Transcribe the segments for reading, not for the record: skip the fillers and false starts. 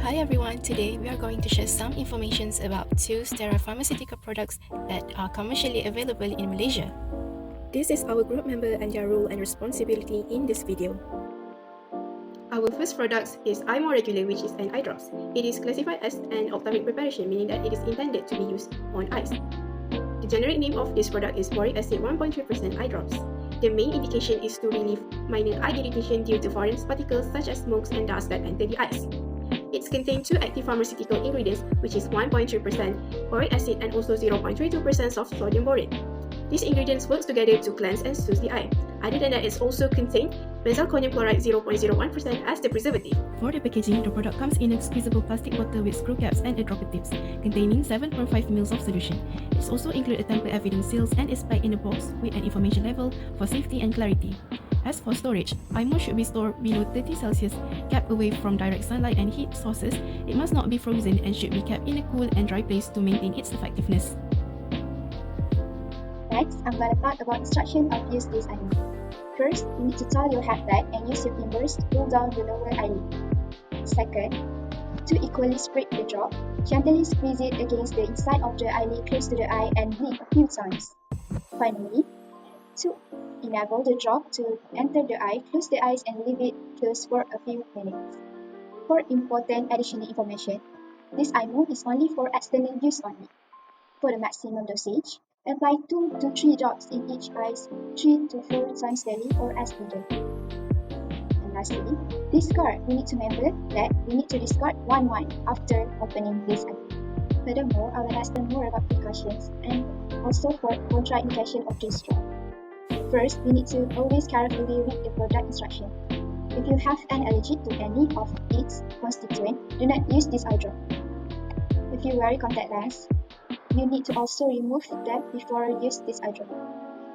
Hi everyone, today we are going to share some information about two sterile pharmaceutical products that are commercially available in Malaysia. This is our group member and their role and responsibility in this video. Our first product is Regular, which is an eye drops. It is classified as an ophthalmic preparation, meaning that it is intended to be used on eyes. The generic name of this product is boric acid 1.3% eye drops. The main indication is to relieve minor eye irritation due to foreign particles such as smokes and dust that enter the eyes. It contains two active pharmaceutical ingredients, which is 1.3% boric acid and also 0.32% soft sodium borate. These ingredients work together to cleanse and soothe the eye. Other than that, it also contains benzalkonium chloride 0.01% as the preservative. For the packaging, the product comes in a squeezable plastic bottle with screw caps and eyedropper tips, containing 7.5 ml of solution. It also includes a temper evidence seals and is packed in a box with an information level for safety and clarity. As for storage, eyemo should be stored below 30 Celsius, kept away from direct sunlight and heat sources. It must not be frozen and should be kept in a cool and dry place to maintain its effectiveness. Next, I'm going to talk about instruction of use this eyelid. First, you need to towel your head back and use your fingers to pull down the lower eyelid. Second, to equally spread the drop, gently squeeze it against the inside of the eyelid close to the eye and blink a few times. Finally, to enable the drop to enter the eye, close the eyes and leave it closed for a few minutes. For important additional information, this eyemo is only for external use only. For the maximum dosage, apply 2 to 3 drops in each eye 3 to 4 times daily or as needed. And lastly, discard. We need to remember that we need to discard 1 month after opening this eye. Furthermore, I will explain more about precautions and also for contraindication of this drop. First, we need to always carefully read the product instruction. If you have an allergy to any of its constituents, do not use this eye drop. If you wear contact lenses, you need to also remove them before you use this eye drop.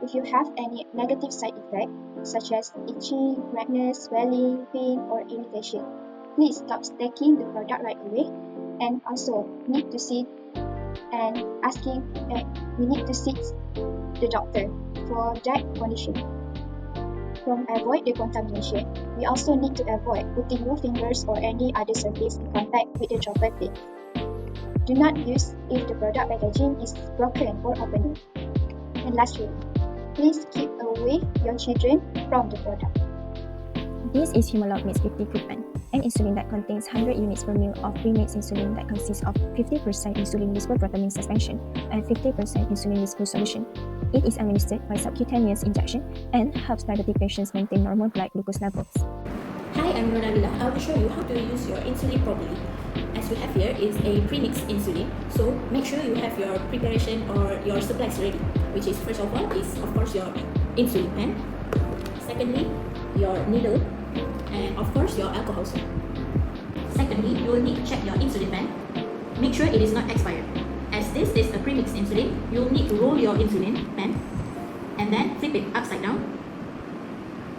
If you have any negative side effect, such as itching, redness, swelling, pain, or irritation, please stop taking the product right away. And also, we need to see the doctor for that condition. From avoid the contamination, we also need to avoid putting your fingers or any other surface in contact with the dropper tip. Do not use if the product packaging is broken or opened. And lastly, please keep away your children from the product. This is Humalog Mix 50 Equipment, an insulin that contains 100 units per ml of pre-mixed insulin that consists of 50% insulin bisphosphoramine suspension and 50% insulin bisphosphoramine solution. It is administered by subcutaneous injection and helps diabetic patients maintain normal blood glucose levels. Hi, I'm Ronalila. I will show you how to use your insulin properly. As we have here is a pre-mixed insulin, so make sure you have your preparation or your supplies ready, which is first of all is of course your insulin pen, secondly your needle, and of course your alcohol swab. Secondly, you will need to check your insulin pen. Make sure it is not expired. As this is a pre-mixed insulin, you will need to roll your insulin pen and then flip it upside down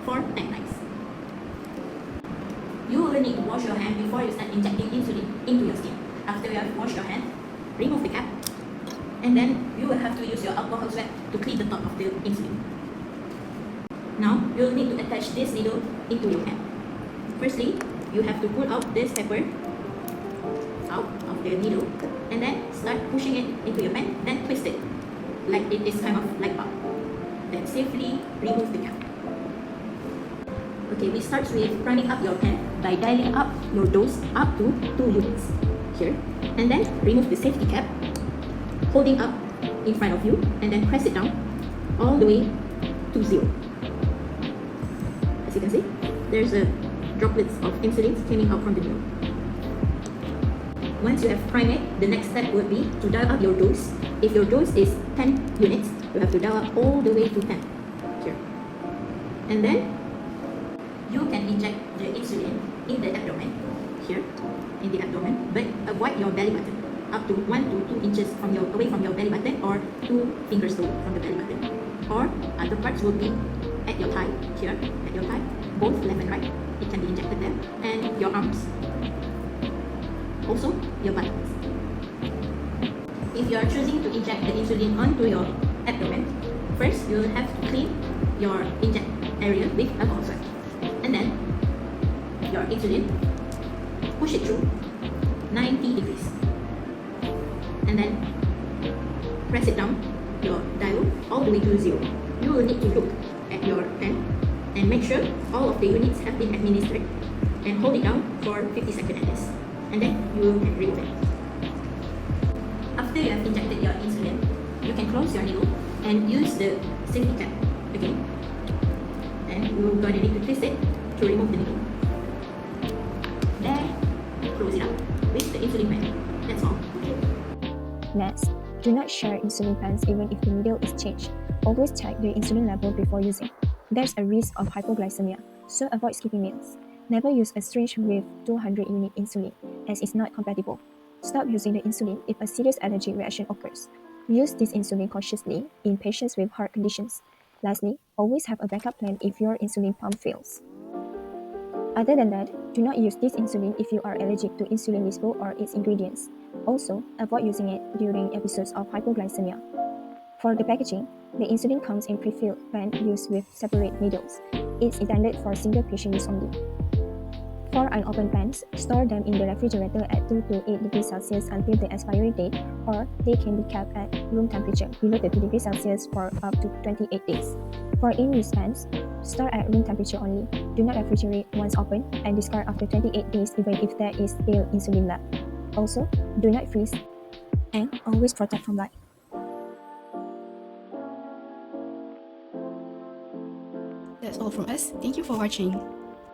for 10 times. You will need to wash your hand before you start injecting insulin into your skin. After you have washed your hand, remove the cap, and then you will have to use your alcohol swab to clean the top of the insulin. Now, you will need to attach this needle into your pen. Firstly, you have to pull out this pepper out of the needle and then start pushing it into your pen, then twist it like it is kind of like pop. Then safely remove the cap. Okay, we start with priming up your pen by dialing up your dose up to 2 units here, and then remove the safety cap, holding up in front of you, and then press it down all the way to 0. As you can see, there's a droplets of insulin coming out from the needle. Once you have primed it, the next step would be to dial up your dose. If your dose is 10 units, you have to dial up all the way to 10 here, and then you can inject the insulin in the abdomen, here, in the abdomen, but avoid your belly button, up to 1 to 2 inches away from your belly button, or 2 fingers away from the belly button. Or other parts will be at your thigh, here, at your thigh, both left and right. It can be injected there, and your arms. Also, your buttocks. If you are choosing to inject the insulin onto your abdomen, first you will have to clean your inject area with alcohol swab. And then your insulin, push it through 90 degrees. And then press it down, your dial, all the way to 0. You will need to look at your pen and make sure all of the units have been administered, and hold it down for 50 seconds at least. And then you can remove it. After you have injected your insulin, you can close your needle and use the safety cap again. And you're going to need to twist it to remove the needle. There, close it up with the insulin pen. That's all. Next, do not share insulin pens even if the needle is changed. Always check the insulin level before using. There's a risk of hypoglycemia, so avoid skipping meals. Never use a syringe with 200 unit insulin, as it's not compatible. Stop using the insulin if a serious allergic reaction occurs. Use this insulin cautiously in patients with heart conditions. Lastly, always have a backup plan if your insulin pump fails. Other than that, do not use this insulin if you are allergic to insulin dispo or its ingredients. Also, avoid using it during episodes of hypoglycemia. For the packaging, the insulin comes in pre-filled pen used with separate needles. It's intended for single patient use only. For unopened pens, store them in the refrigerator at 2 to 8 degrees Celsius until the expiry date, or they can be kept at room temperature below 30 degrees Celsius for up to 28 days. For in-use pens, store at room temperature only. Do not refrigerate once opened and discard after 28 days even if there is still insulin left. Also, do not freeze and always protect from light. That's all from us. Thank you for watching.